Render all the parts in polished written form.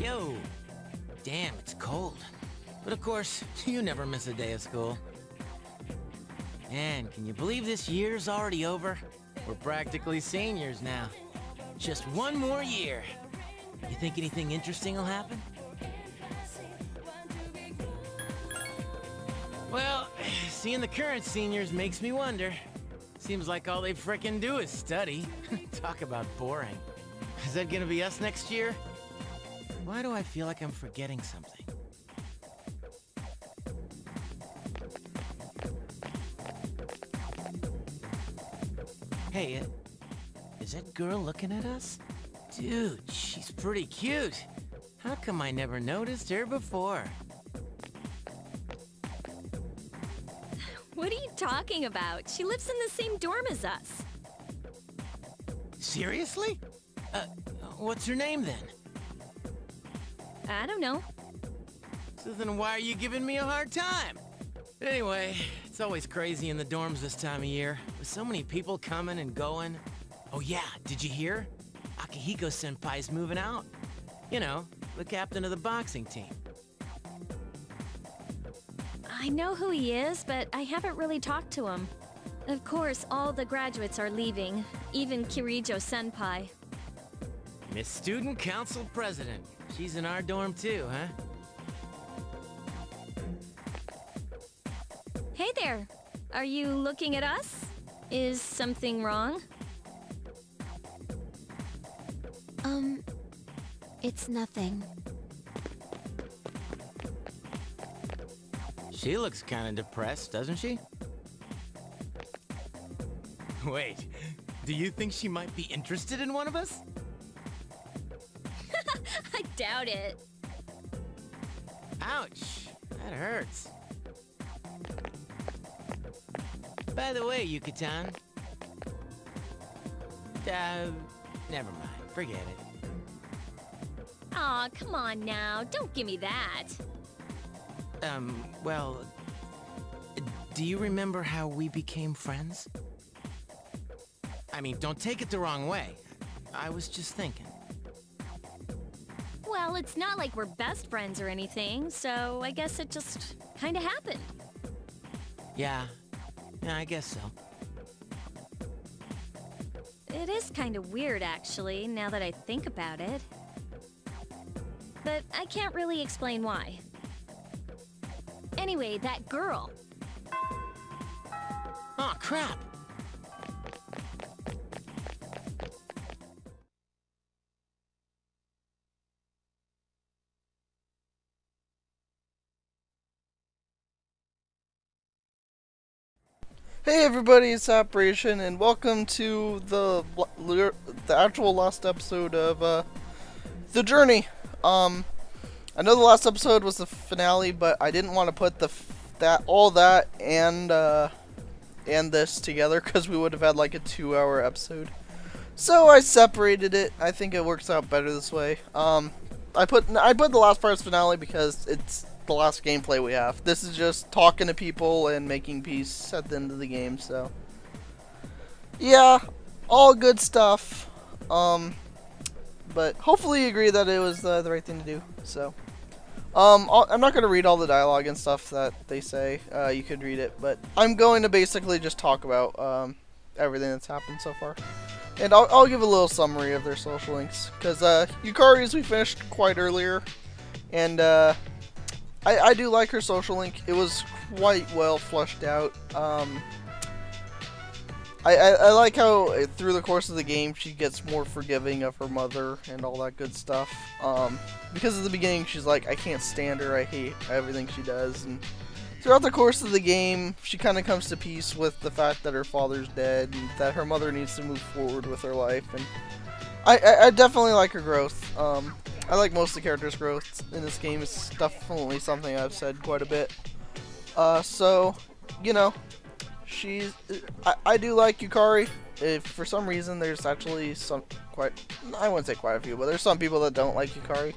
Yo! Damn, it's cold. But of course, you never miss a day of school. Man, can you believe this year's already over? We're practically seniors now. Just one more year. You think anything interesting will happen? Well, seeing the current seniors makes me wonder. Seems like all they frickin' do is study. Talk about boring. Is that gonna be us next year? Why do I feel like I'm forgetting something? Hey, is that girl looking at us? Dude, she's pretty cute. How come I never noticed her before? What are you talking about? She lives in the same dorm as us. Seriously? What's her name then? I don't know. So then why are you giving me a hard time? But anyway, it's always crazy in the dorms this time of year, with so many people coming and going. Oh yeah, did you hear? Akihiko-senpai's moving out. You know, the captain of the boxing team. I know who he is, but I haven't really talked to him. Of course, all the graduates are leaving, even Kirijo-senpai. Miss Student Council President. She's in our dorm too, huh? Hey there! Are you looking at us? Is something wrong? It's nothing. She looks kind of depressed, doesn't she? Wait, do you think she might be interested in one of us? I doubt it. Ouch, that hurts. By the way, Yuki-tan. Never mind, forget it. Aw, come on now, don't give me that. Well, do you remember how we became friends? I mean, don't take it the wrong way. I was just thinking. Well, it's not like we're best friends or anything, so I guess it just kinda happened. Yeah, I guess so. It is kinda weird, actually, now that I think about it. But I can't really explain why. Anyway, that girl. Oh, crap! Hey everybody, it's Operation, and welcome to the actual last episode of The Journey. I know the last episode was the finale, but I didn't want to put all that and this together because we would have had like a 2-hour episode. So I separated it. I think it works out better this way. I put the last part's finale because it's the last gameplay we have. This is just talking to people and making peace at the end of the game, so yeah, all good stuff. But hopefully you agree that it was the right thing to do. So I'm not going to read all the dialogue and stuff that they say. You could read it, but I'm going to basically just talk about everything that's happened so far. And I'll give a little summary of their social links, because Yukari's we finished quite earlier, and I do like her social link. It was quite well fleshed out. I like how through the course of the game she gets more forgiving of her mother and all that good stuff. Because at the beginning she's like, I can't stand her, I hate everything she does, and throughout the course of the game she kind of comes to peace with the fact that her father's dead and that her mother needs to move forward with her life. And I definitely like her growth. I like most of the characters' growth in this game. It's definitely something I've said quite a bit. So, you know, I do like Yukari. If for some reason there's actually I wouldn't say quite a few, but there's some people that don't like Yukari.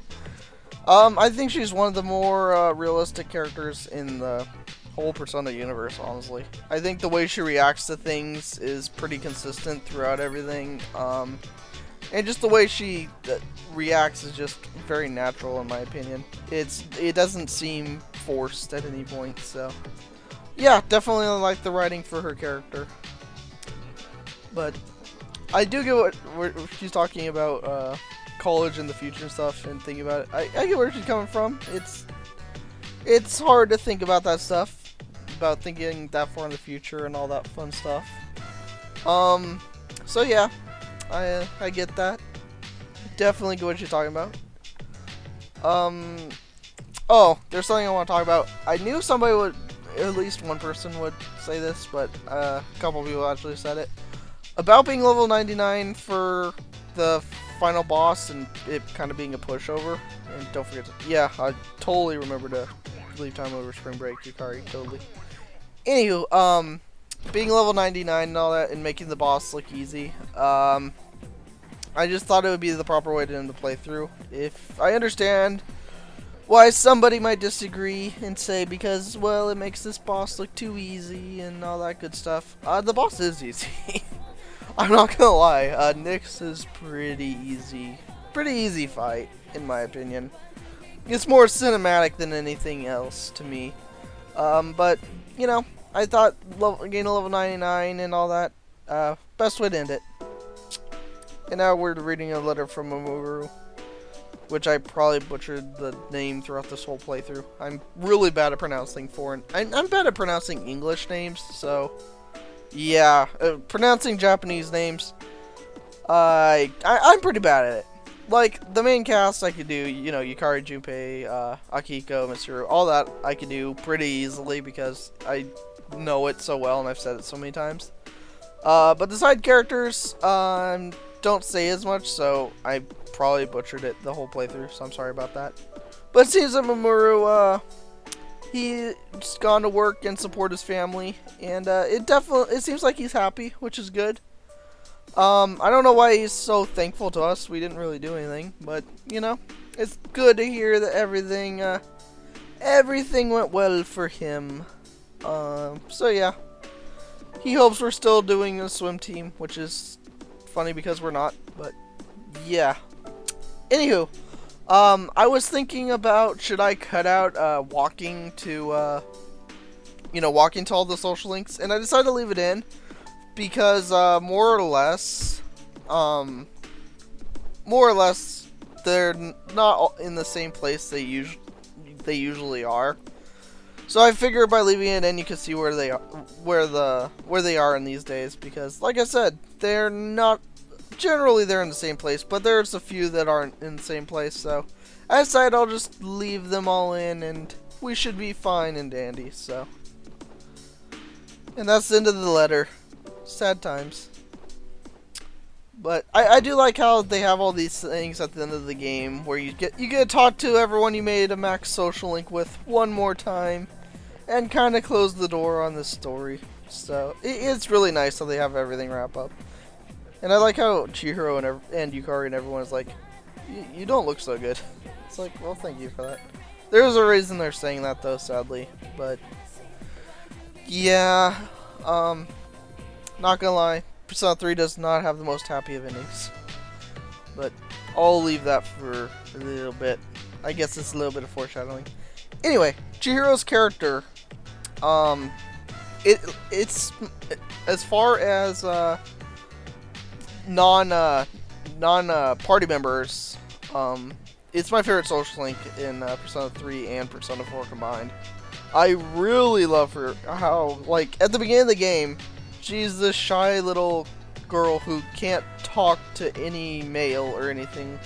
I think she's one of the more realistic characters in the whole Persona universe, honestly. I think the way she reacts to things is pretty consistent throughout everything. And just the way she reacts is just very natural in my opinion. It doesn't seem forced at any point, so yeah, definitely like the writing for her character. But I do get what she's talking about, college and the future and stuff, and thinking about it. I get where she's coming from. It's hard to think about that stuff, about thinking that far in the future and all that fun stuff. So yeah, I get that. Definitely get what you're talking about. Oh, there's something I want to talk about. I knew somebody would, at least one person would say this, but a couple people actually said it. About being level 99 for the final boss and it kind of being a pushover. And don't forget to, yeah, I totally remember to leave time over spring break, Yukari, totally. Anywho, being level 99 and all that and making the boss look easy, I just thought it would be the proper way to end the playthrough. If I understand why somebody might disagree and say because, well, it makes this boss look too easy and all that good stuff. The boss is easy. I'm not gonna lie, Nyx is pretty easy fight, in my opinion. It's more cinematic than anything else to me. But, you know, I thought getting a level 99 and all that, best way to end it. And now we're reading a letter from Mamoru, which I probably butchered the name throughout this whole playthrough. I'm really bad at pronouncing I'm bad at pronouncing English names, so yeah, pronouncing Japanese names, I'm pretty bad at it. Like, the main cast I could do, you know, Yukari, Junpei, Akiko, Mitsuru, all that I could do pretty easily because I know it so well and I've said it so many times. But the side characters, don't say as much, so I probably butchered it the whole playthrough, so I'm sorry about that. But it seems that Mamoru, he's gone to work and support his family, and it seems like he's happy, which is good. I don't know why he's so thankful to us. We didn't really do anything, but you know, it's good to hear that everything went well for him. So yeah, he hopes we're still doing a swim team, which is funny because we're not, but yeah. Anywho, I was thinking about should I cut out walking to all the social links, and I decided to leave it in because more or less they're not in the same place they usually are. So I figured by leaving it in, you can see where they are, where they are in these days. Because, like I said, they're not generally they're in the same place, but there's a few that aren't in the same place. So I decided I'll just leave them all in, and we should be fine and dandy. So, and that's the end of the letter. Sad times. But I do like how they have all these things at the end of the game where you get to talk to everyone you made a max social link with one more time. And kind of close the door on this story. So, it's really nice how they have everything wrap up. And I like how Chihiro and Yukari and everyone is like, you don't look so good. It's like, well, thank you for that. There's a reason they're saying that, though, sadly. But, yeah, not gonna lie, Persona 3 does not have the most happy of endings. But, I'll leave that for a little bit. I guess it's a little bit of foreshadowing. Anyway, Chihiro's character, it's as far as non party members, it's my favorite social link in Persona 3 and Persona 4 combined. I really love her. How, like, at the beginning of the game, she's this shy little girl who can't talk to any male or anything.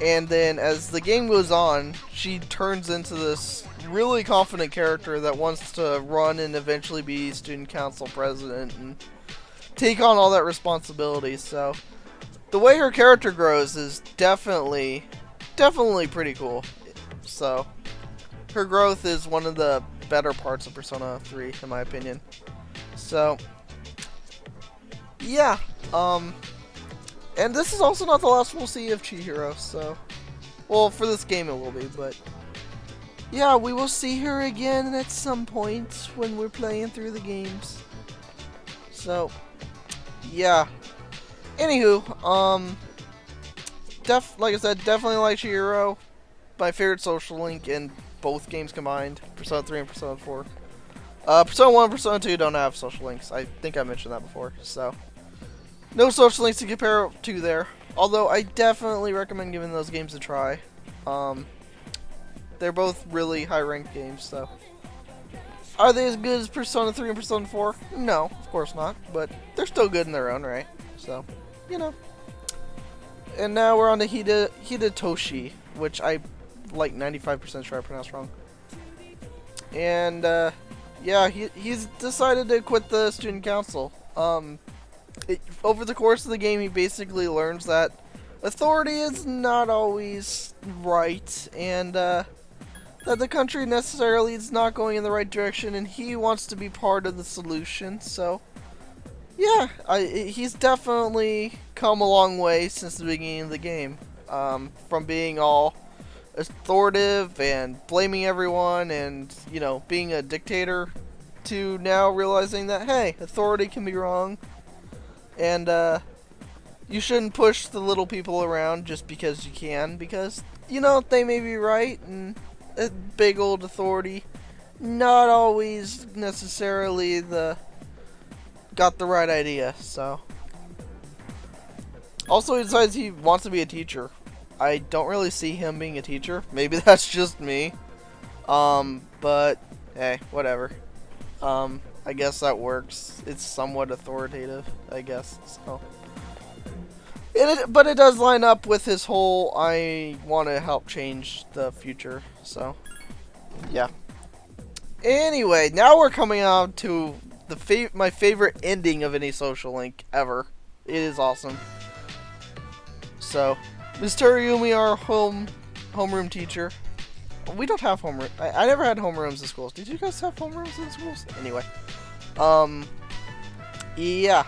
And then as the game goes on, she turns into this really confident character that wants to run and eventually be student council president and take on all that responsibility. So the way her character grows is definitely pretty cool. So her growth is one of the better parts of Persona 3 in my opinion. So yeah, and this is also not the last we'll see of Chihiro, so... Well, for this game it will be, but... Yeah, we will see her again at some point when we're playing through the games. So, yeah. Anywho, like I said, definitely like Chihiro. My favorite social link in both games combined, Persona 3 and Persona 4. Persona 1 and Persona 2 don't have social links. I think I mentioned that before, so no social links to compare to there. Although I definitely recommend giving those games a try. They're both really high-ranked games, so. Are they as good as Persona 3 and Persona 4? No, of course not, but they're still good in their own right, so, you know. And now we're on to Hidetoshi, which I like 95% sure I pronounced wrong. And, yeah, he's decided to quit the student council. Over the course of the game, he basically learns that authority is not always right, and, that the country necessarily is not going in the right direction, and he wants to be part of the solution, so, yeah, he's definitely come a long way since the beginning of the game. From being all authoritative and blaming everyone and, you know, being a dictator, to now realizing that, hey, authority can be wrong, and, you shouldn't push the little people around just because you can, because, you know, they may be right, and a big old authority not always necessarily got the right idea, so. Also, he decides he wants to be a teacher. I don't really see him being a teacher. Maybe that's just me. But, hey, whatever. I guess that works. It's somewhat authoritative, I guess, so. But it does line up with his whole, I want to help change the future, so, yeah. Anyway, now we're coming on to my favorite ending of any social link ever. It is awesome. So, Ms. Teriyumi, our homeroom teacher. We don't have homeroom. I never had homerooms in schools. Did you guys have homerooms in schools? Anyway. Yeah.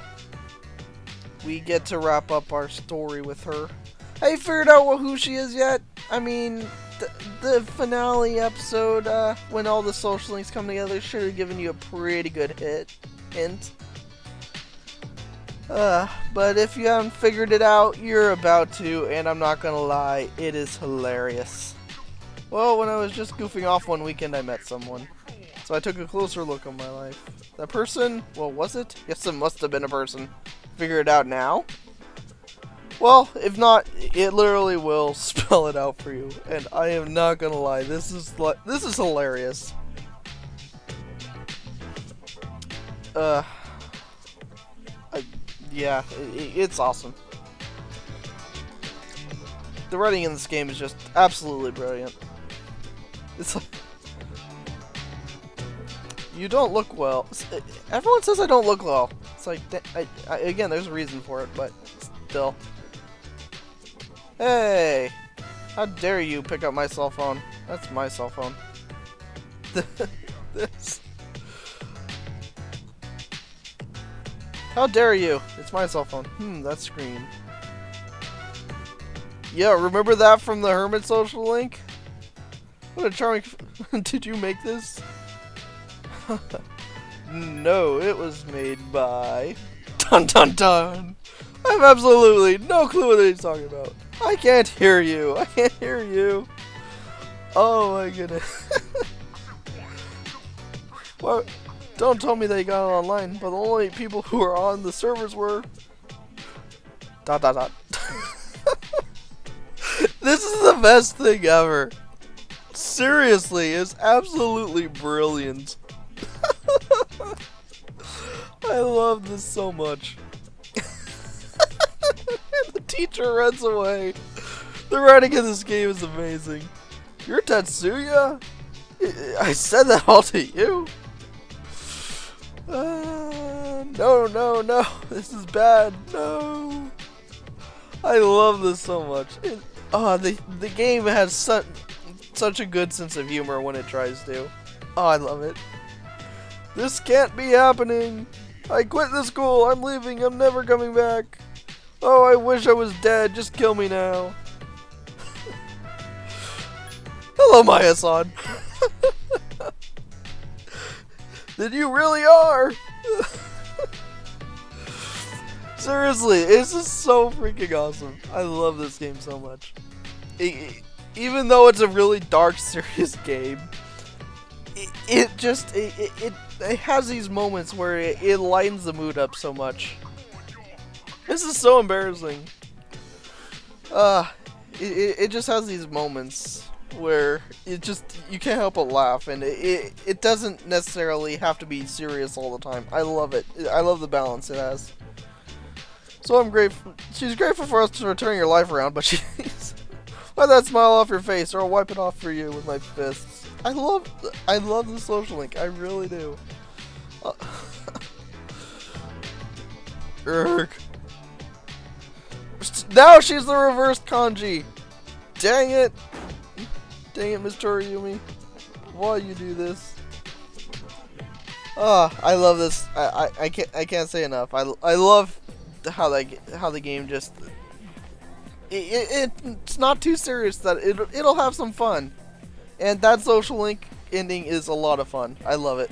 We get to wrap up our story with her. Have you figured out who she is yet? I mean, the finale episode, when all the social links come together, should have given you a pretty good hint. But if you haven't figured it out, you're about to, and I'm not gonna lie, it is hilarious. Well, when I was just goofing off one weekend, I met someone. So I took a closer look at my life. That person, well, was it? Yes, it must have been a person. Figure it out now? Well, if not, it literally will spell it out for you. And I am not gonna lie, this is hilarious. Yeah, it's awesome. The writing in this game is just absolutely brilliant. It's like, you don't look well. Everyone says I don't look well. It's like, again, there's a reason for it, but still. Hey! How dare you pick up my cell phone? That's my cell phone. This. How dare you? It's my cell phone. That screen. Yeah, remember that from the Hermit social link? What a charming... Did you make this? No, it was made by... Dun dun dun! I have absolutely no clue what he's talking about. I can't hear you. I can't hear you. Oh my goodness. What? Don't tell me they got it online, but the only people who are on the servers were... ... This is the best thing ever. Seriously, it's absolutely brilliant. I love this so much. The teacher runs away. The writing in this game is amazing. You're Tatsuya? I said that all to you? No. This is bad. No. I love this so much. The game has such a good sense of humor when it tries to. Oh, I love it. This can't be happening. I quit the school. I'm leaving. I'm never coming back. Oh, I wish I was dead. Just kill me now. Hello, Maya-san. Then you really are. Seriously, it's just so freaking awesome. I love this game so much. Even though it's a really dark, serious game, it has these moments where it lightens the mood up so much. This is so embarrassing. It just has these moments where you can't help but laugh, and it doesn't necessarily have to be serious all the time. I love it. I love the balance it has. So I'm grateful. She's grateful for us to turn your life around, but she's wipe that smile off your face, or I'll wipe it off for you with my fists. I love the social link. I really do. Urgh. Now she's the reversed kanji. Dang it. Dang it, Miss Toriyumi. Why you do this? I love this. I can't say enough. I love how the game just it's not too serious, that it'll have some fun. And that social link ending is a lot of fun. I love it.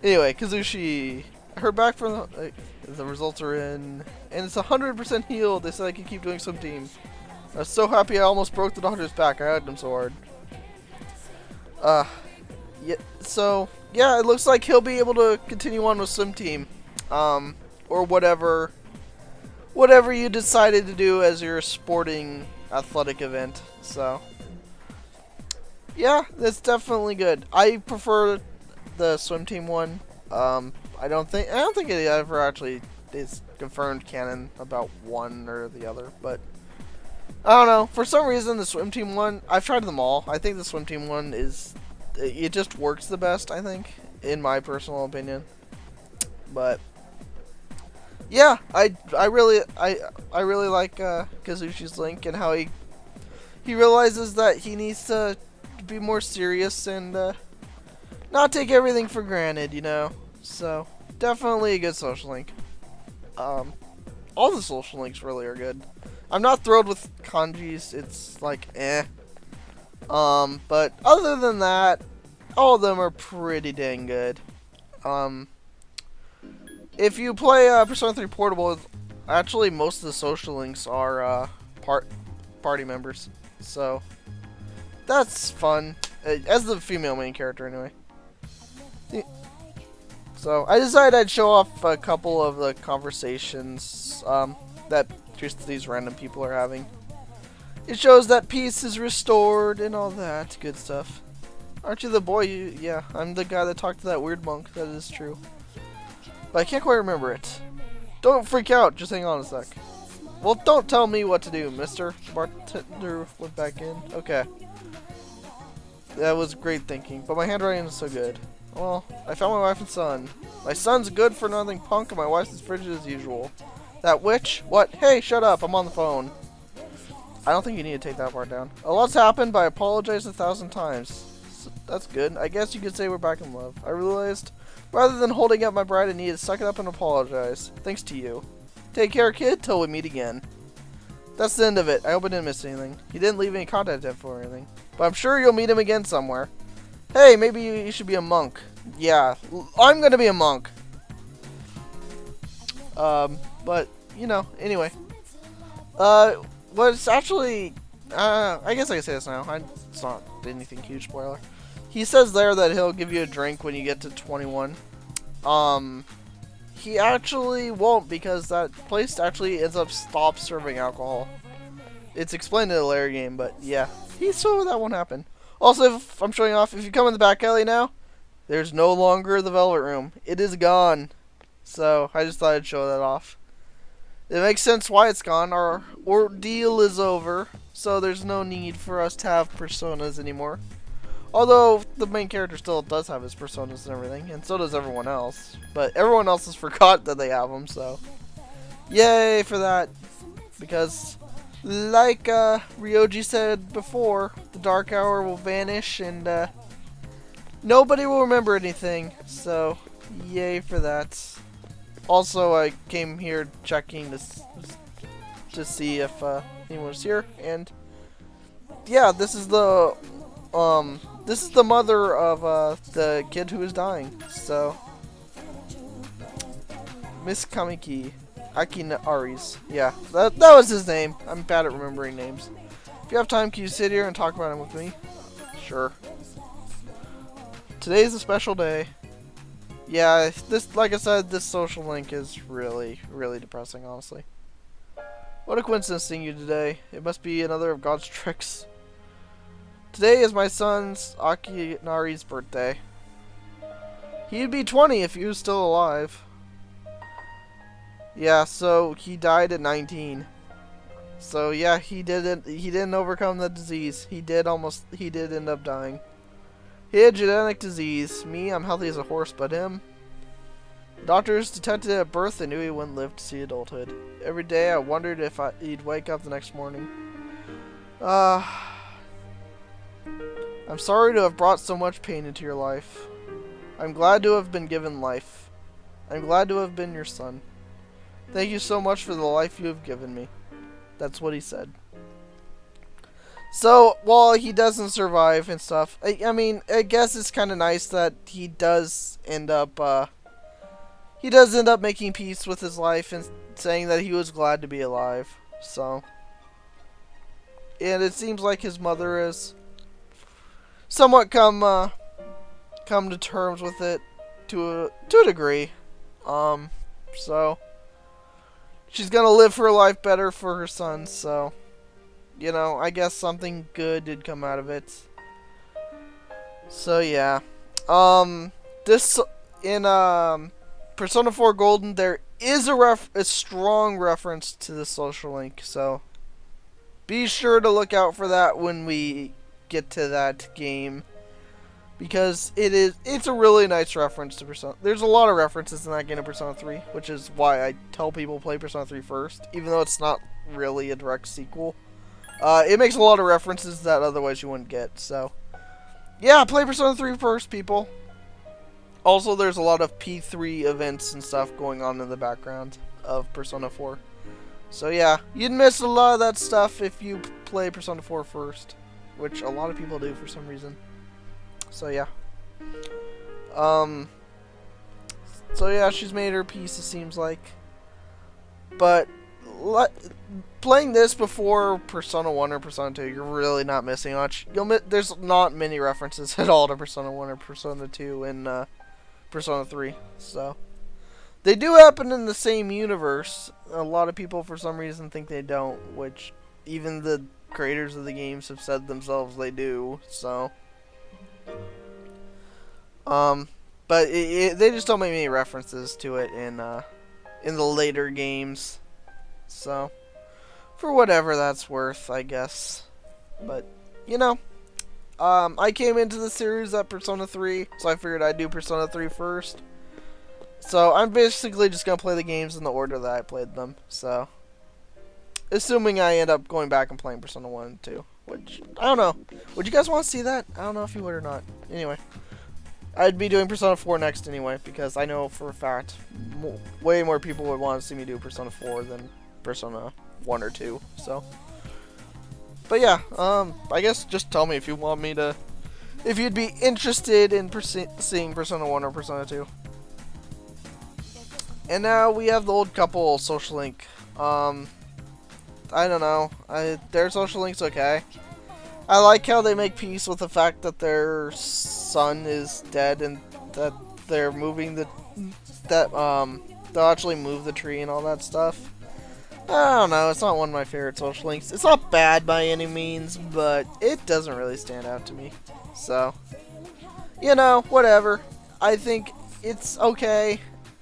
Anyway, Kazushi heard back from the results are in, and it's 100% healed. They said I can keep doing some team. I was so happy I almost broke the doctor's back. I hugged him so hard. Yeah. So yeah, it looks like he'll be able to continue on with swim team, or whatever you decided to do as your sporting athletic event. So yeah, that's definitely good. I prefer the swim team one. I don't think it ever actually is confirmed canon about one or the other, but I don't know. For some reason, the swim team one, I've tried them all. I think the swim team one it just works the best, I think, in my personal opinion. But yeah, I really like Kazushi's link, and how he realizes that he needs to be more serious and not take everything for granted, you know. So definitely a good social link. All the social links really are good. I'm not thrilled with kanjis. It's like but other than that, all of them are pretty dang good. If you play Persona 3 Portable, actually most of the social links are party members, so that's fun. As the female main character, anyway. So I decided I'd show off a couple of the conversations that just these random people are having. It shows that peace is restored and all that good stuff. Aren't you the boy? Yeah, I'm the guy that talked to that weird monk. That is true. But I can't quite remember it. Don't freak out. Just hang on a sec. Well, don't tell me what to do, mister. Bartender went back in. Okay. That was great thinking, but my handwriting is so good. Well, I found my wife and son. My son's good for nothing punk, and my wife's as frigid as usual. That witch? What? Hey, shut up. I'm on the phone. I don't think you need to take that part down. A lot's happened, but I apologize 1,000 times. So that's good. I guess you could say we're back in love. I realized, rather than holding up my bride, I needed to suck it up and apologize. Thanks to you. Take care, kid, till we meet again. That's the end of it. I hope I didn't miss anything. He didn't leave any contact info or anything. But I'm sure you'll meet him again somewhere. Hey, maybe you should be a monk. Yeah, I'm gonna be a monk. But, you know, anyway. What's actually, I guess I can say this now. It's not anything huge spoiler. He says there that he'll give you a drink when you get to 21. He actually won't, because that place actually ends up stops serving alcohol. It's explained in the layer game, but yeah. He's sure that won't happen. Also, if I'm showing off, if you come in the back alley now, there's no longer the Velvet Room. It is gone. So, I just thought I'd show that off. It makes sense why it's gone. Our ordeal is over, so there's no need for us to have personas anymore. Although, the main character still does have his personas and everything, and so does everyone else. But everyone else has forgot that they have them, so yay for that. Because, like Ryoji said before, the Dark Hour will vanish, and nobody will remember anything, so yay for that. Also, I came here checking to see if anyone was here, and yeah, this is the mother of the kid who is dying. So, Miss Kamiki. Akinari's. Yeah, that was his name. I'm bad at remembering names. If you have time, can you sit here and talk about him with me? Sure. Today's a special day. Yeah, this, like I said, this social link is really, really depressing, honestly. What a coincidence seeing you today. It must be another of God's tricks. Today is my son's Akinari's birthday. He'd be 20 if he was still alive. Yeah, so he died at 19. So yeah, he didn't overcome the disease. He did end up dying. He had genetic disease. Me, I'm healthy as a horse, but him. Doctors detected at birth they knew he wouldn't live to see adulthood. Every day I wondered if he'd wake up the next morning. I'm sorry to have brought so much pain into your life. I'm glad to have been given life. I'm glad to have been your son. Thank you so much for the life you have given me. That's what he said. So, while he doesn't survive and stuff, I mean, I guess it's kind of nice that he does end up making peace with his life and saying that he was glad to be alive. So, and it seems like his mother is somewhat come to terms with it to a degree. So she's gonna live her life better for her son. So, you know, I guess something good did come out of it. So yeah, this in Persona 4 Golden, there is a strong reference to the social link. So be sure to look out for that when we get to that game, because it's a really nice reference to Persona. There's a lot of references in that game to Persona 3, which is why I tell people play Persona 3 first, even though it's not really a direct sequel. It makes a lot of references that otherwise you wouldn't get. So yeah, play Persona 3 first, people. Also, there's a lot of P3 events and stuff going on in the background of Persona 4. So yeah, you'd miss a lot of that stuff if you play Persona 4 first, which a lot of people do for some reason. So yeah. So yeah, she's made her peace, it seems like. But playing this before Persona 1 or Persona 2, you're really not missing much. There's not many references at all to Persona 1 or Persona 2 in Persona 3. So they do happen in the same universe. A lot of people for some reason think they don't, which even the creators of the games have said themselves they do. So but they just don't make any references to it in the later games. So for whatever that's worth, I guess. But you know, I came into the series at Persona 3, so I figured I'd do Persona 3 first. So I'm basically just gonna play the games in the order that I played them. So assuming I end up going back and playing Persona 1 and 2, which I don't know. Would you guys want to see that? I don't know if you would or not. Anyway, I'd be doing Persona 4 next anyway, because I know for a fact way more people would want to see me do Persona 4 than Persona 1 or 2. So, but yeah, I guess just tell me if you want me to, if you'd be interested in seeing Persona 1 or Persona 2. And now we have the old couple social link. I don't know. Their social link's okay. I like how they make peace with the fact that their son is dead and that they're moving they'll actually move the tree and all that stuff. I don't know. It's not one of my favorite social links. It's not bad by any means, but it doesn't really stand out to me. So, you know, whatever. I think it's okay.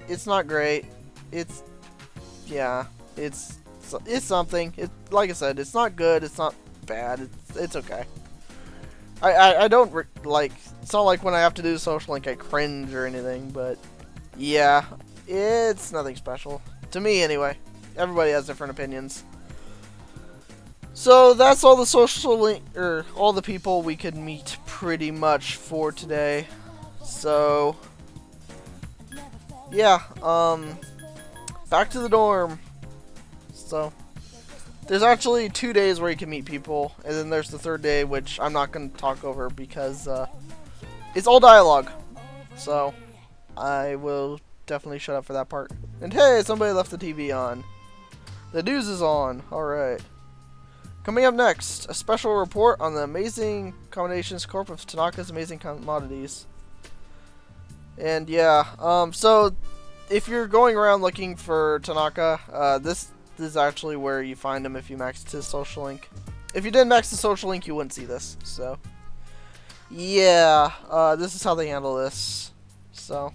It's not great. It's something. Like I said, it's not good. It's not bad. It's okay. I don't like. It's not like when I have to do a social link I cringe or anything. But yeah, it's nothing special to me anyway. Everybody has different opinions. So that's all the social link, or all the people we could meet pretty much for today. So yeah, back to the dorm. So there's actually 2 days where you can meet people, and then there's the third day, which I'm not going to talk over because it's all dialogue. So I will definitely shut up for that part. And hey, somebody left the TV on. The news is on. Alright. Coming up next, a special report on the Amazing Combinations Corp of Tanaka's Amazing Commodities. And yeah, so if you're going around looking for Tanaka, this is actually where you find him if you maxed his social link. If you didn't max the social link, you wouldn't see this. So, yeah, this is how they handle this. So,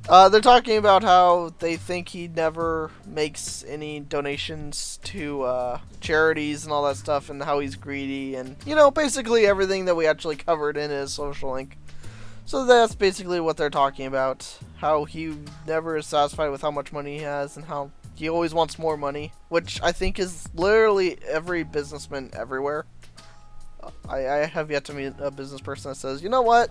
they're talking about how they think he never makes any donations to charities and all that stuff, and how he's greedy, and, you know, basically everything that we actually covered in his social link. So that's basically what they're talking about. How he never is satisfied with how much money he has, and how he always wants more money, which I think is literally every businessman everywhere. I have yet to meet a business person that says, you know what,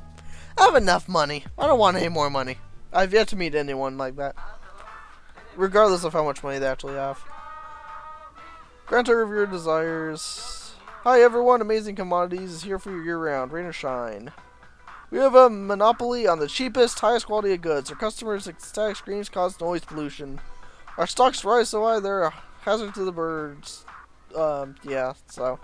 I have enough money, I don't want any more money. I've yet to meet anyone like that, regardless of how much money they actually have. Grant her of your desires. Hi everyone, Amazing Commodities is here for your year-round, rain or shine. We have a monopoly on the cheapest, highest quality of goods. Our customers' ecstatic screams cause noise pollution. Our stocks rise so high they're a hazard to the birds. Yeah, so.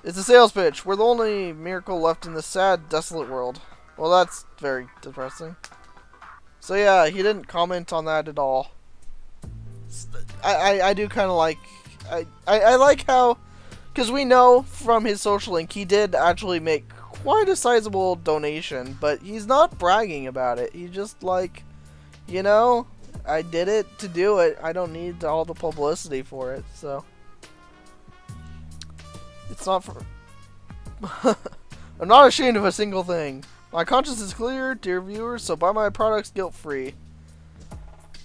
It's a sales pitch. We're the only miracle left in this sad, desolate world. Well, that's very depressing. So yeah, he didn't comment on that at all. I do kind of like... I like how... Because we know from his social link, he did actually make quite a sizable donation, but he's not bragging about it. He's just like, you know, I did it to do it. I don't need all the publicity for it, so. It's not for... I'm not ashamed of a single thing. My conscience is clear, dear viewers, so buy my products guilt-free.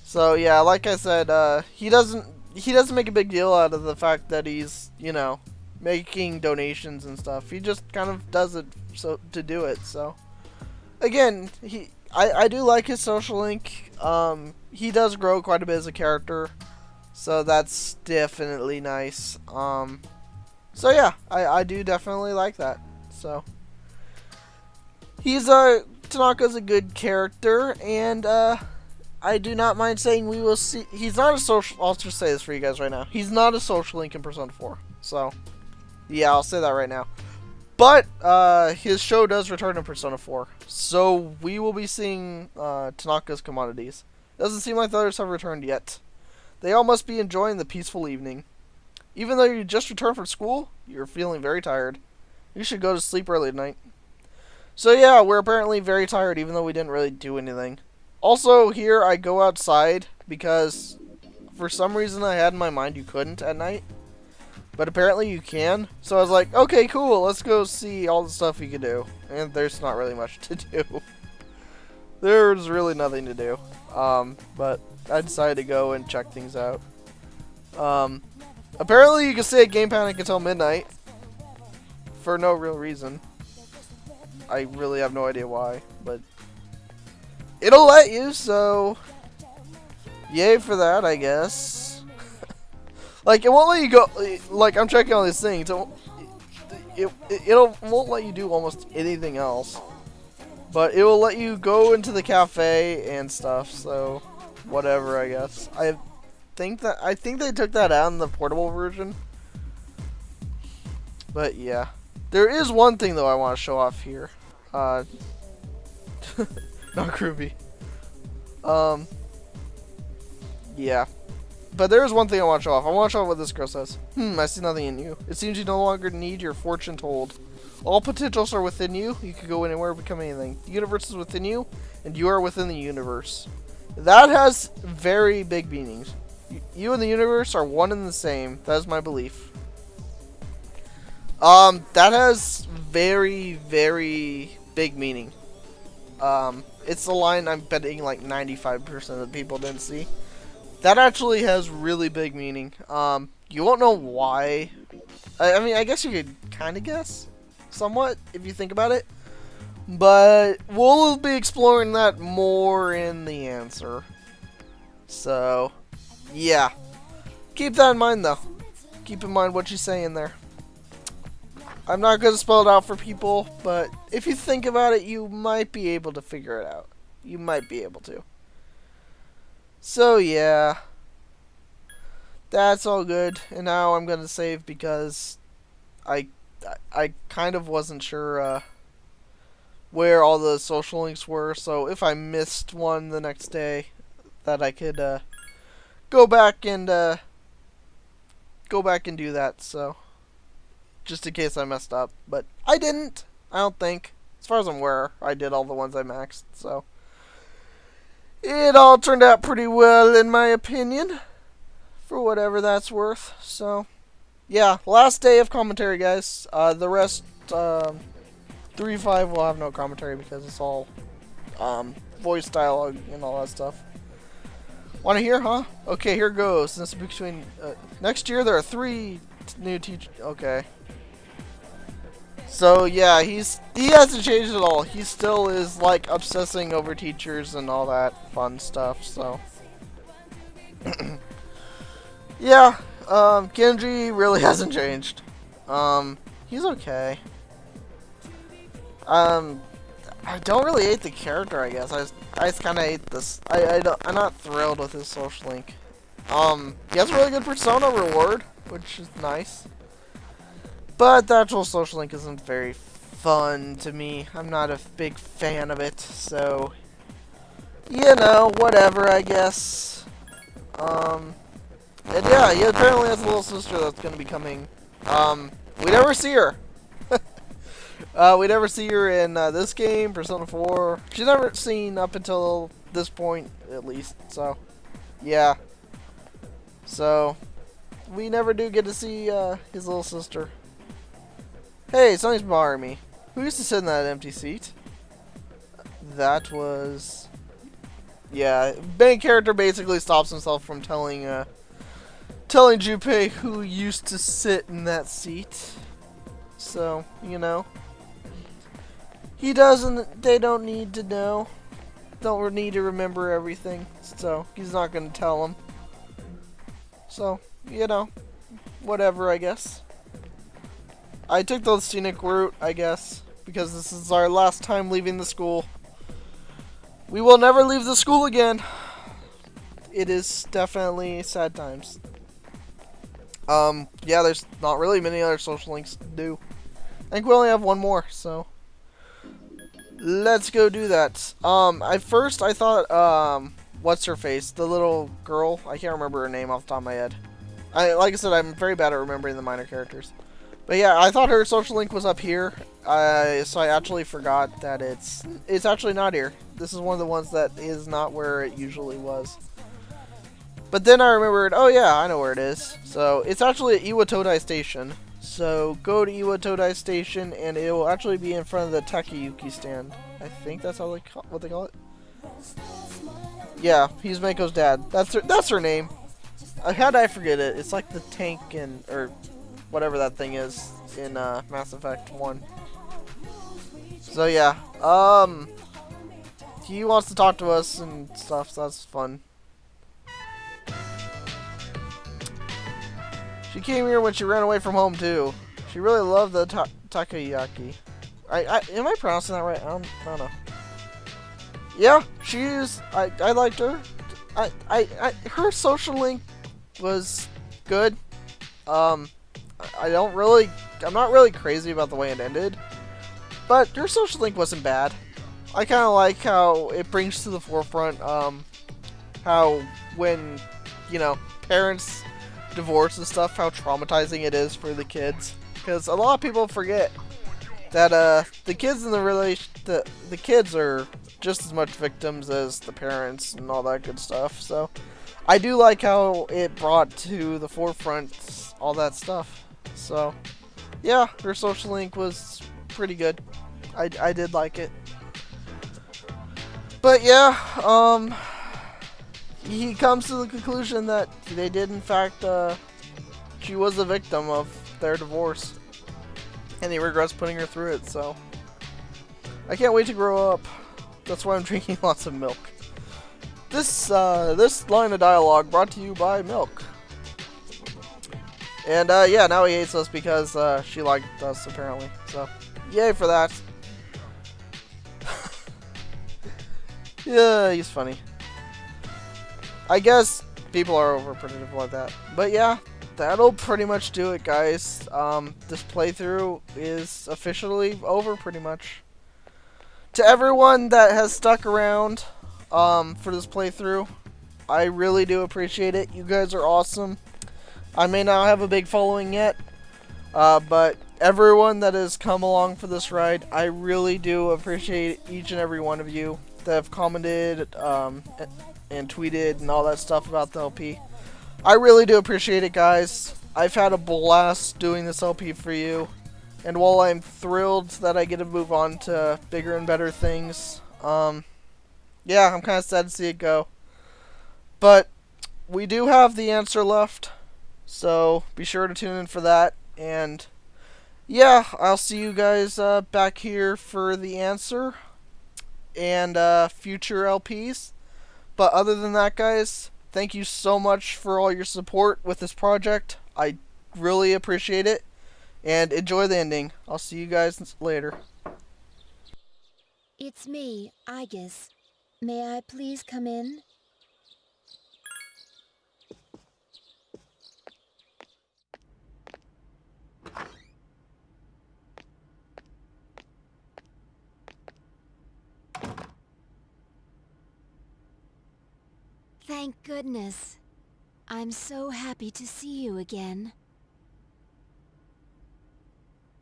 So yeah, like I said, he doesn't make a big deal out of the fact that he's, you know, making donations and stuff. He just kind of does it to do it. So again, I do like his social link. He does grow quite a bit as a character, so that's definitely nice. So yeah, I do definitely like that. So Tanaka's a good character, and I do not mind saying we will see. He's not a social. I'll just say this for you guys right now. He's not a social link in Persona 4. So yeah, I'll say that right now. But his show does return in Persona 4, so we will be seeing Tanaka's commodities. Doesn't seem like the others have returned yet. They all must be enjoying the peaceful evening. Even though you just returned from school, you're feeling very tired. You should go to sleep early tonight. So yeah, we're apparently very tired, even though we didn't really do anything. Also, here I go outside because for some reason I had in my mind you couldn't at night. But apparently you can. So I was like, okay, cool, let's go see all the stuff you can do. And there's not really much to do. There's really nothing to do. But I decided to go and check things out. Apparently you can stay at Game Panic until midnight. For no real reason. I really have no idea why. But it'll let you, so yay for that, I guess. Like, it won't let you go, like, I'm checking all these things, it won't let you do almost anything else, but it will let you go into the cafe and stuff, so, whatever, I guess. I think they took that out in the portable version, but yeah. There is one thing, though, I want to show off here, not groovy, yeah. But there is one thing I want to show off. I want to show off what this girl says. I see nothing in you. It seems you no longer need your fortune told. All potentials are within you. You can go anywhere, become anything. The universe is within you, and you are within the universe. That has very big meanings. You and the universe are one and the same. That is my belief. That has very, very big meaning. It's a line I'm betting like 95% of the people didn't see. That actually has really big meaning. You won't know why. I mean, I guess you could kind of guess, somewhat, if you think about it. But we'll be exploring that more in the answer. So, yeah. Keep that in mind, though. Keep in mind what she's saying there. I'm not going to spell it out for people, but if you think about it, you might be able to figure it out. You might be able to. So, yeah. That's all good. And now I'm going to save because I kind of wasn't sure where all the social links were. So if I missed one the next day, that I could go back and do that. So just in case I messed up, but I didn't. I don't think. As far as I'm aware, I did all the ones I maxed. So it all turned out pretty well, in my opinion, for whatever that's worth. So yeah, last day of commentary, guys. The rest, 3-5 will have no commentary because it's all voice dialogue and all that stuff. Want to hear, huh? Okay, here goes. This is between next year. There are 3 new teachers. Okay. So yeah, he hasn't changed at all. He still is like obsessing over teachers and all that fun stuff. So yeah, Genji really hasn't changed. He's okay. I don't really hate the character, I guess. I just kind of hate this. I'm not thrilled with his social link. He has a really good persona reward, which is nice. But the actual social link isn't very fun to me. I'm not a big fan of it, so you know, whatever, I guess. And yeah, he apparently has a little sister that's gonna be coming. We never see her. We never see her in this game, Persona 4. She's never seen up until this point, at least. So, yeah. So, we never do get to see his little sister. Hey, something's bothering me. Who used to sit in that empty seat? That was... Yeah, main character basically stops himself from telling Junpei who used to sit in that seat. So, you know. He doesn't, they don't need to know. Don't need to remember everything. So, he's not going to tell them. So, you know. Whatever, I guess. I took the scenic route, I guess. Because this is our last time leaving the school. We will never leave the school again. It is definitely sad times. Yeah, there's not really many other social links to do. I think we only have one more, so let's go do that. At first I thought, what's her face? The little girl. I can't remember her name off the top of my head. Like I said, I'm very bad at remembering the minor characters. But yeah, I thought her social link was up here. So I actually forgot that it's actually not here. This is one of the ones that is not where it usually was. But then I remembered, oh yeah, I know where it is. So it's actually at Iwatodai Station. So go to Iwatodai Station and it will actually be in front of the Takayuki stand. I think that's how what they call it. Yeah, he's Mako's dad. That's her name. How did I forget it? It's like the tank or whatever that thing is in Mass Effect 1. So yeah, he wants to talk to us and stuff, so that's fun. She came here when she ran away from home too. She really loved the takoyaki. Am I pronouncing that right? I don't know. Yeah, I liked her. Her social link was good. I'm not really crazy about the way it ended, but her social link wasn't bad. I kind of like how it brings to the forefront how when, you know, parents divorce and stuff, how traumatizing it is for the kids. Because a lot of people forget that the kids in the kids are just as much victims as the parents and all that good stuff. So I do like how it brought to the forefront all that stuff. So yeah, her social link was pretty good. I did like it. But yeah, he comes to the conclusion that they did in fact, she was a victim of their divorce. And he regrets putting her through it, so I can't wait to grow up. That's why I'm drinking lots of milk. This line of dialogue brought to you by milk. And yeah, now he hates us because she liked us apparently. So, yay for that. Yeah, he's funny. I guess people are overprotective like that. But yeah, that'll pretty much do it, guys. This playthrough is officially over pretty much. To everyone that has stuck around for this playthrough, I really do appreciate it. You guys are awesome. I may not have a big following yet, but everyone that has come along for this ride, I really do appreciate each and every one of you that have commented and tweeted and all that stuff about the LP. I really do appreciate it, guys. I've had a blast doing this LP for you, and while I'm thrilled that I get to move on to bigger and better things, yeah, I'm kind of sad to see it go. But we do have the answer left, so be sure to tune in for that. And yeah, I'll see you guys back here for the answer and future LPs. But other than that, guys, thank you so much for all your support with this project. I really appreciate it. And enjoy the ending. I'll see you guys later. It's me, Aegis. May I please come in? Thank goodness. I'm so happy to see you again.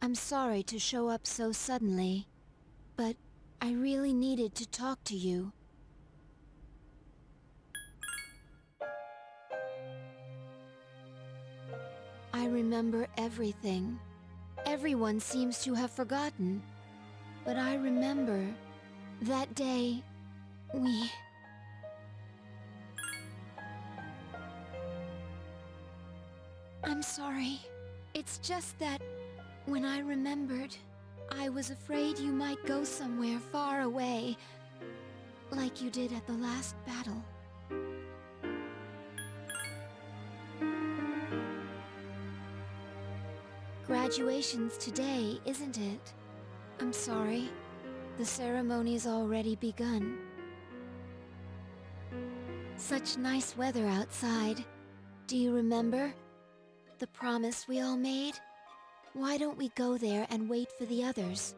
I'm sorry to show up so suddenly, but I really needed to talk to you. I remember everything. Everyone seems to have forgotten. But I remember that day I'm sorry. It's just that when I remembered, I was afraid you might go somewhere far away, like you did at the last battle. Graduation's today, isn't it? I'm sorry. The ceremony's already begun. Such nice weather outside. Do you remember? The promise we all made? Why don't we go there and wait for the others?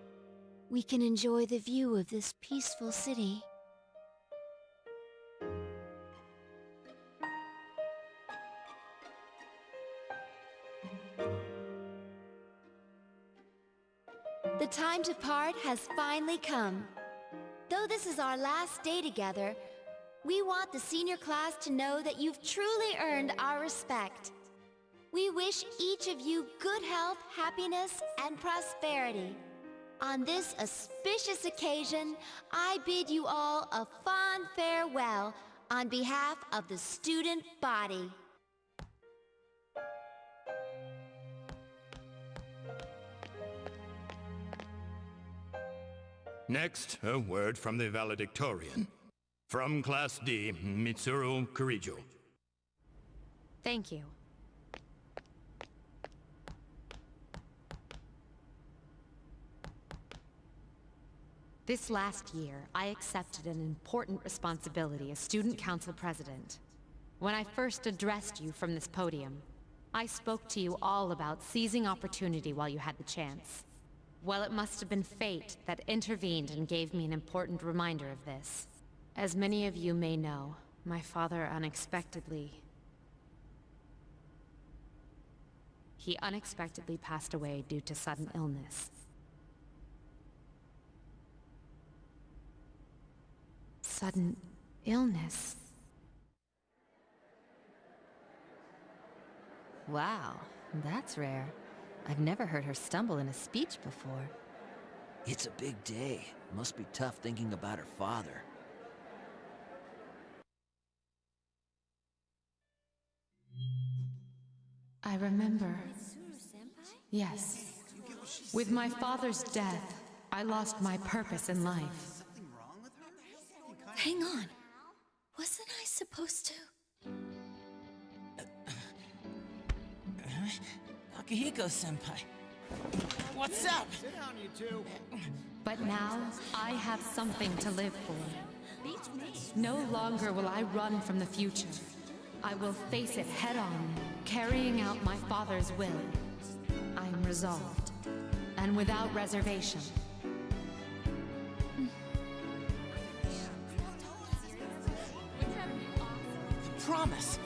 We can enjoy the view of this peaceful city. The time to part has finally come. Though this is our last day together, we want the senior class to know that you've truly earned our respect. We wish each of you good health, happiness, and prosperity. On this auspicious occasion, I bid you all a fond farewell on behalf of the student body. Next, a word from the valedictorian. From Class D, Mitsuru Kurijo. Thank you. This last year, I accepted an important responsibility as Student Council President. When I first addressed you from this podium, I spoke to you all about seizing opportunity while you had the chance. Well, it must have been fate that intervened and gave me an important reminder of this. As many of you may know, my father unexpectedly passed away due to sudden illness. Sudden illness? Wow, that's rare. I've never heard her stumble in a speech before. It's a big day. Must be tough thinking about her father. I remember. Yes. With my father's death, I lost my purpose in life. Hang on. Wasn't I supposed to? Akihiko-senpai. What's up? But now, I have something to live for. No longer will I run from the future. I will face it head-on, carrying out my father's will. I am resolved, and without reservation. Promise.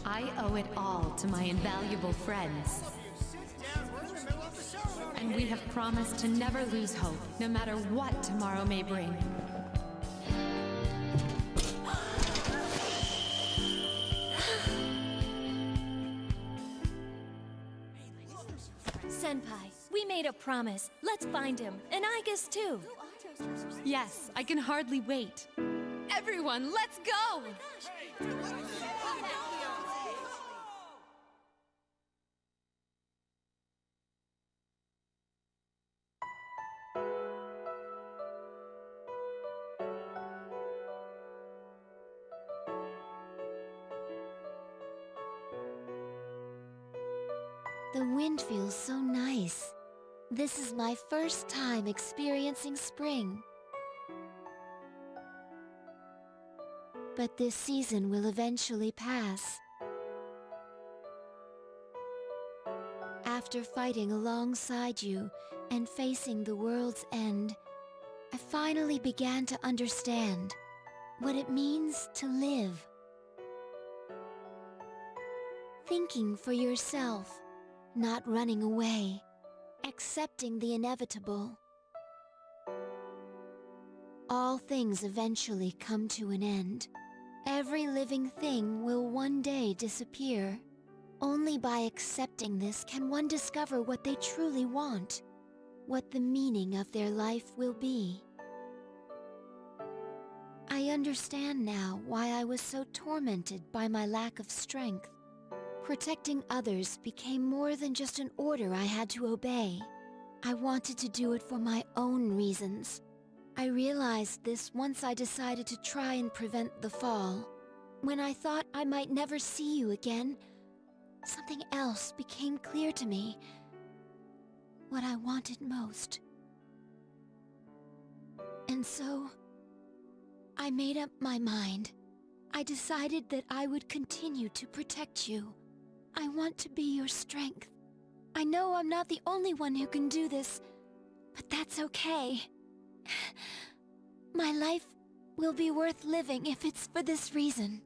I owe it all to my invaluable friends. And we have promised to never lose hope, no matter what tomorrow may bring. Senpai, we made a promise. Let's find him. And I guess too. Yes, I can hardly wait. Everyone, let's go! The wind feels so nice. This is my first time experiencing spring. But this season will eventually pass. After fighting alongside you and facing the world's end, I finally began to understand what it means to live. Thinking for yourself, not running away, accepting the inevitable. All things eventually come to an end. Every living thing will one day disappear. Only by accepting this can one discover what they truly want, what the meaning of their life will be. I understand now why I was so tormented by my lack of strength. Protecting others became more than just an order I had to obey. I wanted to do it for my own reasons. I realized this once I decided to try and prevent the fall. When I thought I might never see you again, something else became clear to me. What I wanted most. And so, I made up my mind. I decided that I would continue to protect you. I want to be your strength. I know I'm not the only one who can do this, but that's okay. My life will be worth living if it's for this reason.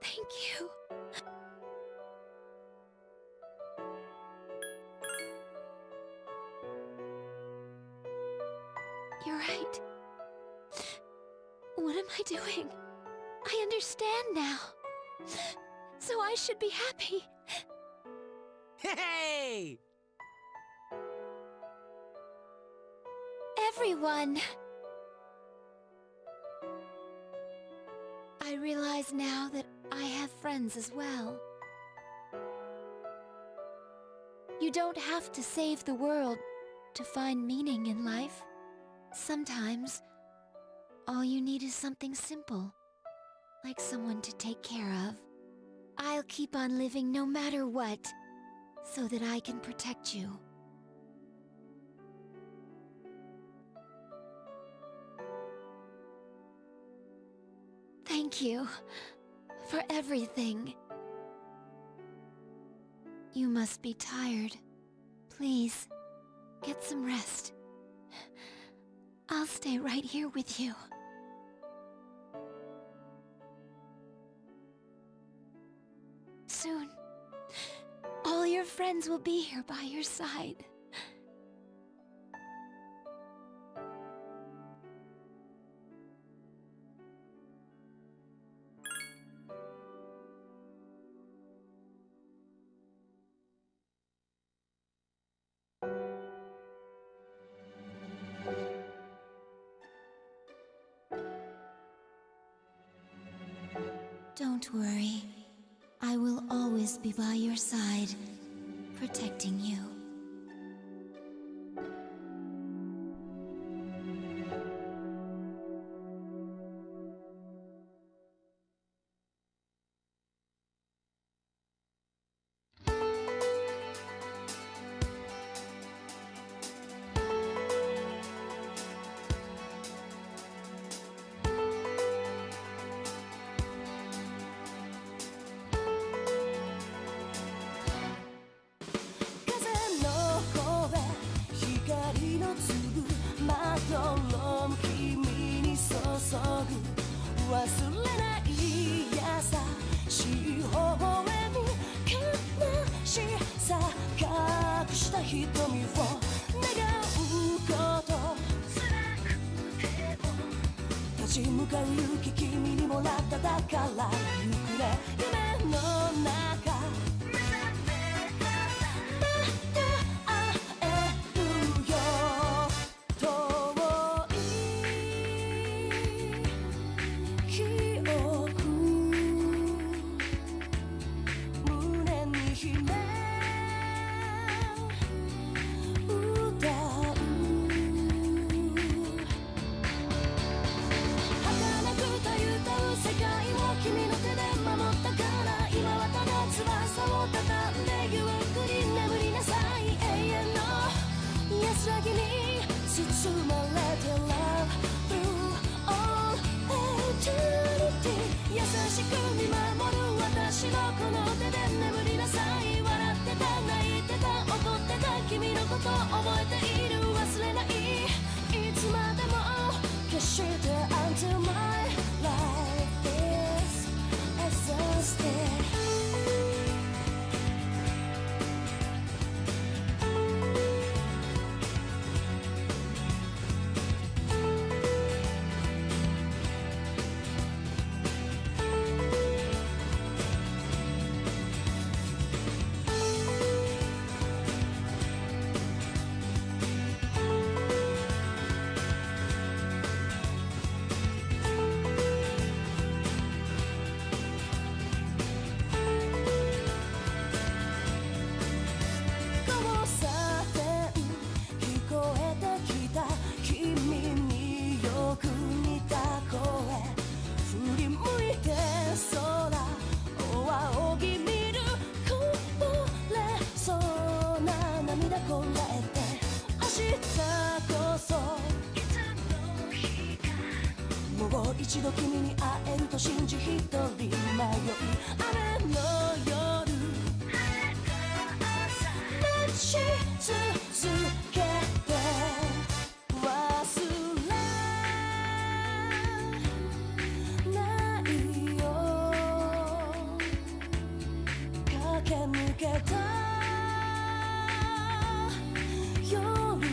Thank you. You're right. What am I doing? I understand now. So I should be happy. Hey! Everyone! I realize now that I have friends as well. You don't have to save the world to find meaning in life. Sometimes, all you need is something simple, like someone to take care of. I'll keep on living no matter what, so that I can protect you. Thank you for everything. You must be tired. Please, get some rest. I'll stay right here with you. Soon, all your friends will be here by your side. Don't worry. I will always be by your side, protecting you. ぐ忘れない優しい微笑み悲しさ隠した瞳を願うこと立ち向かう勇気君にもらっただからゆくね夢の中Until my life is exhausted. 一度君に会えると信じ一人迷い雨の夜待ち続けて忘れないよ駆け抜けた夜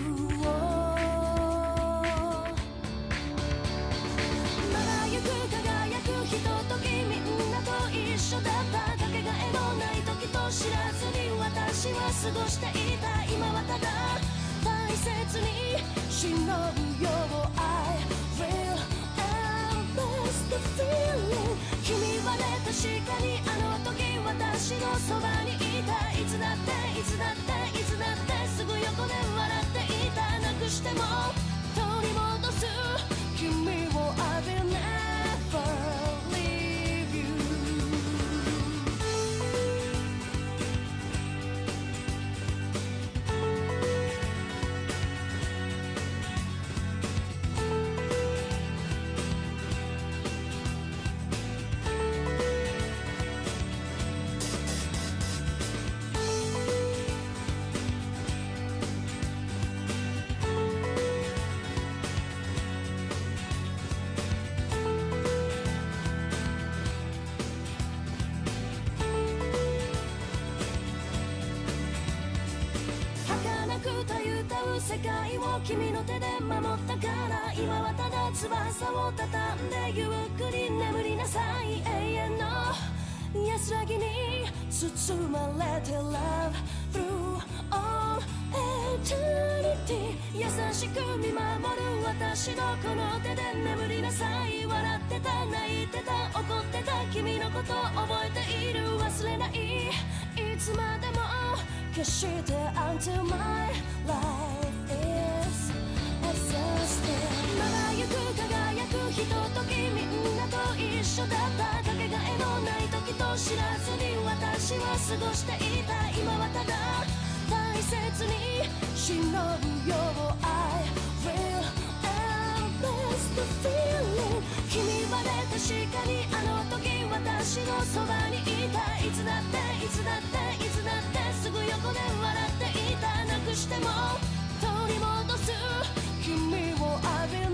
知らずに私は過ごしていた今はただ大切に忍ぶよ I will embrace the feeling 君はね確かにあの時私のそばにいたいつだっていつだっていつだってすぐ横で笑っていたなくしても取り戻す君を I will never leave you世界を君の手で守ったから今はただ翼を畳んでゆっくり眠りなさい永遠の安らぎに包まれて Love through all eternity 優しく見守る私のこの手で眠りなさい笑ってた泣いてた怒ってた君のこと覚えている忘れないいつまでも決して Until my life is exhausted まだゆく輝くひとときみんなと一緒だったかけがえのない時と知らずに私は過ごしていた今はただ大切に忍ぶよ I will embrace the feeling 君はね確かにあの時私のそばにいたいつだっていつだっていつだってすぐ横で笑っていたなくしても取り戻す君を浴びる